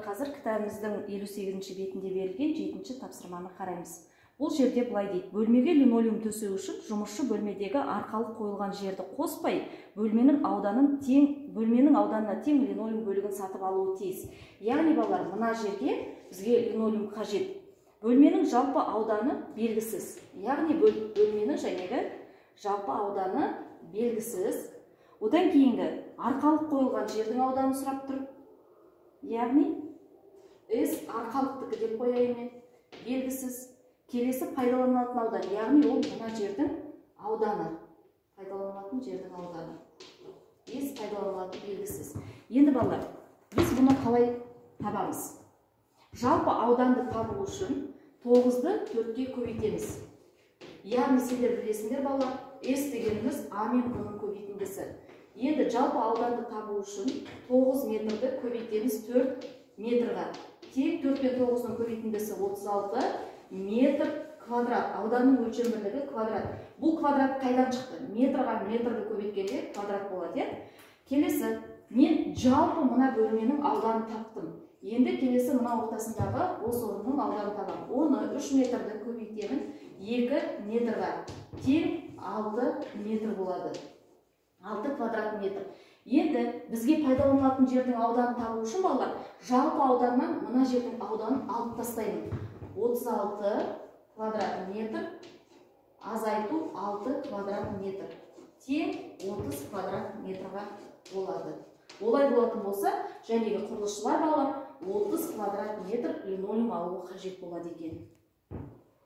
Қазір кітабымыздың 58-ші бетінде берілген 7-ші тапсырманы қараймыз. Бұл жерде былай дейді: бөлмеге линолеум төсеу үшін жұмысшы бөлмедегі арқалық қойылған жерді қоспай, бөлменің ауданына тең линолеум бөлігін сатып алуы тиіс. Яғни балалар, мына жерге бізге линолеум қажет. Бөлменің жалпы ауданы белгісіз. Яғни бөлменің жалпы ауданы белгісіз. Одан кейінгі арқалық қойылған жердің ауданы сұрап тұр. Яғни S арқалықтікі деп қояйын мен, белгісіз. Келесі пайдаланылатын аудан, яғни ол мына жердің ауданы. Пайдаланылатын жердің ауданы. S пайдаланылатын белгісіз. Енді балалар, біз бұны қалай табамыз? Жалпы ауданды табу үшін 9-ды 4-ке көбейтеміз. Яғни сендер білесіңдер балалар, S дегеніміз А мен Б-ның көбейтіндісі. Енді жалпы ауданды табу үшін 9 метрді көбейтеміз 4 метрға. Тек 4 пен 9-ның көбейтіндісі 36 метр квадрат. Ауданның өлшем бірлігі квадрат. Бұл квадрат қайдан шықты? Метрға метрді көбейткенде квадрат болады. Келесі, мен жалпы мына бөлменің ауданын таптым. Енді келесі мына ортасындағы бос орынның ауданын табам. Оны 3 метрді көбейтемін 2 метрға. Тең 6 метр болады. 6 квадрат метр. Енді бізге пайдаланылатын жердің ауданын табу үшін балалар, жалпы ауданнан мына жердің ауданын алып тастаймын. 36 квадрат метр азайту 6 квадрат метр. Тең 30 квадрат метрға болады. Олай болатын болса, жәнегі құрылысшылар балалар 30 квадрат метр линолеум алуы қажет болады екен.